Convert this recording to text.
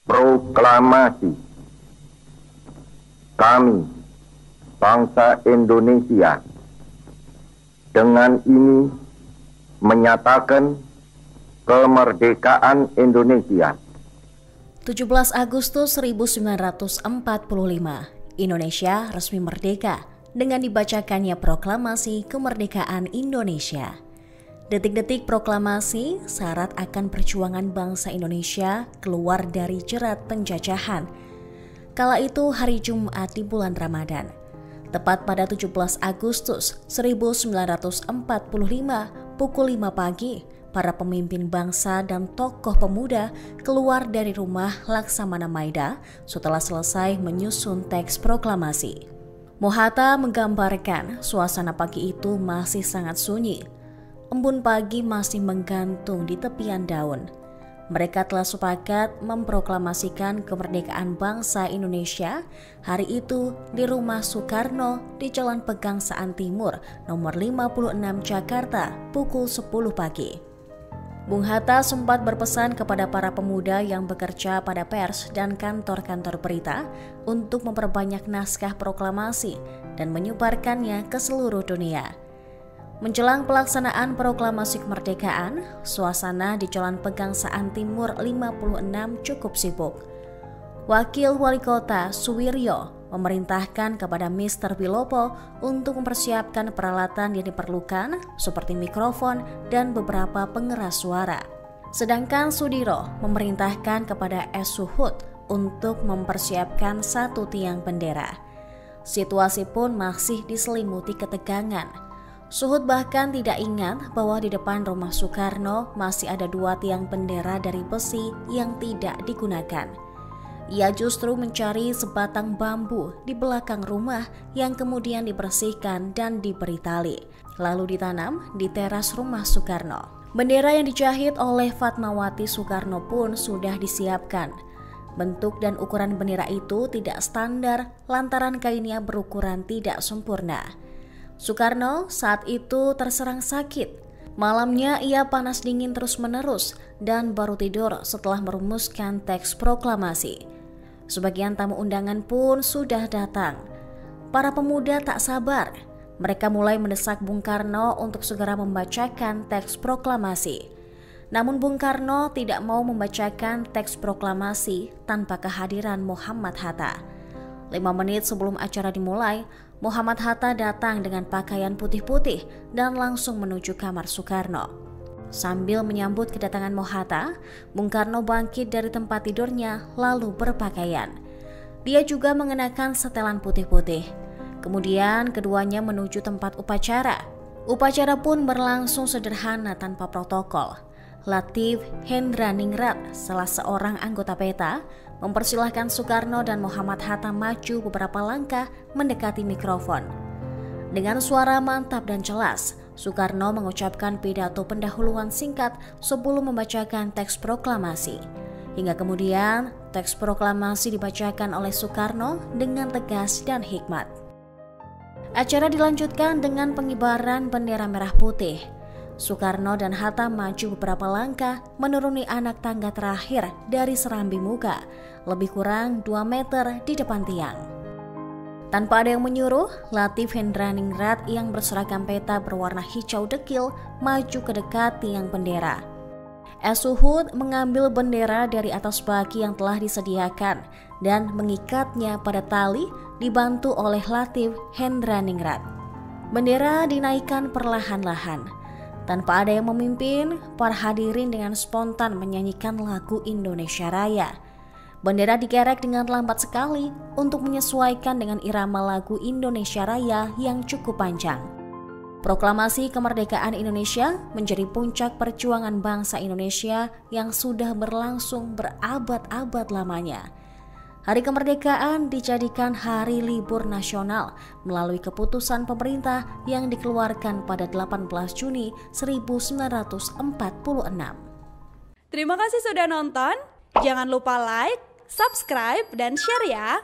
Proklamasi. Kami, bangsa Indonesia, dengan ini menyatakan kemerdekaan Indonesia. 17 Agustus 1945, Indonesia resmi merdeka dengan dibacakannya proklamasi kemerdekaan Indonesia. Detik-detik proklamasi syarat akan perjuangan bangsa Indonesia keluar dari jerat penjajahan. Kala itu hari Jumat di bulan Ramadan, tepat pada 17 Agustus 1945 pukul 5 pagi, para pemimpin bangsa dan tokoh pemuda keluar dari rumah Laksamana Maida setelah selesai menyusun teks proklamasi. Mohatta menggambarkan suasana pagi itu masih sangat sunyi. Embun pagi masih menggantung di tepian daun. Mereka telah sepakat memproklamasikan kemerdekaan bangsa Indonesia hari itu di rumah Soekarno di Jalan Pegangsaan Timur nomor 56 Jakarta pukul 10 pagi. Bung Hatta sempat berpesan kepada para pemuda yang bekerja pada pers dan kantor-kantor berita untuk memperbanyak naskah proklamasi dan menyebarkannya ke seluruh dunia. Menjelang pelaksanaan proklamasi kemerdekaan, suasana di Jalan Pegangsaan Timur 56 cukup sibuk. Wakil Wali Kota Suwiryo memerintahkan kepada Mr. Wilopo untuk mempersiapkan peralatan yang diperlukan seperti mikrofon dan beberapa pengeras suara. Sedangkan Sudiro memerintahkan kepada S. Suhud untuk mempersiapkan satu tiang bendera. Situasi pun masih diselimuti ketegangan. Suhud bahkan tidak ingat bahwa di depan rumah Soekarno masih ada 2 tiang bendera dari besi yang tidak digunakan. Ia justru mencari sebatang bambu di belakang rumah yang kemudian dibersihkan dan diberi tali, lalu ditanam di teras rumah Soekarno. Bendera yang dijahit oleh Fatmawati Soekarno pun sudah disiapkan. Bentuk dan ukuran bendera itu tidak standar lantaran kainnya berukuran tidak sempurna. Soekarno saat itu terserang sakit. Malamnya ia panas dingin terus-menerus dan baru tidur setelah merumuskan teks proklamasi. Sebagian tamu undangan pun sudah datang. Para pemuda tak sabar. Mereka mulai mendesak Bung Karno untuk segera membacakan teks proklamasi. Namun Bung Karno tidak mau membacakan teks proklamasi tanpa kehadiran Muhammad Hatta. 5 menit sebelum acara dimulai, Muhammad Hatta datang dengan pakaian putih-putih dan langsung menuju kamar Soekarno. Sambil menyambut kedatangan Mohatta, Bung Karno bangkit dari tempat tidurnya lalu berpakaian. Dia juga mengenakan setelan putih-putih. Kemudian keduanya menuju tempat upacara. Upacara pun berlangsung sederhana tanpa protokol. Latif Hendraningrat, salah seorang anggota PETA, mempersilahkan Soekarno dan Muhammad Hatta maju beberapa langkah mendekati mikrofon. Dengan suara mantap dan jelas, Soekarno mengucapkan pidato pendahuluan singkat sebelum membacakan teks proklamasi. Hingga kemudian, teks proklamasi dibacakan oleh Soekarno dengan tegas dan hikmat. Acara dilanjutkan dengan pengibaran bendera merah putih. Soekarno dan Hatta maju beberapa langkah menuruni anak tangga terakhir dari serambi muka, lebih kurang 2 meter di depan tiang. Tanpa ada yang menyuruh, Latif Hendraningrat yang berseragam PETA berwarna hijau dekil maju ke dekat tiang bendera. S. Suhud mengambil bendera dari atas baki yang telah disediakan dan mengikatnya pada tali dibantu oleh Latif Hendraningrat. Bendera dinaikkan perlahan-lahan. Tanpa ada yang memimpin, para hadirin dengan spontan menyanyikan lagu Indonesia Raya. Bendera dikerek dengan lambat sekali untuk menyesuaikan dengan irama lagu Indonesia Raya yang cukup panjang. Proklamasi kemerdekaan Indonesia menjadi puncak perjuangan bangsa Indonesia yang sudah berlangsung berabad-abad lamanya. Hari kemerdekaan dijadikan hari libur nasional melalui keputusan pemerintah yang dikeluarkan pada 18 Juni 1946. Terima kasih sudah nonton. Jangan lupa like, subscribe, dan share ya.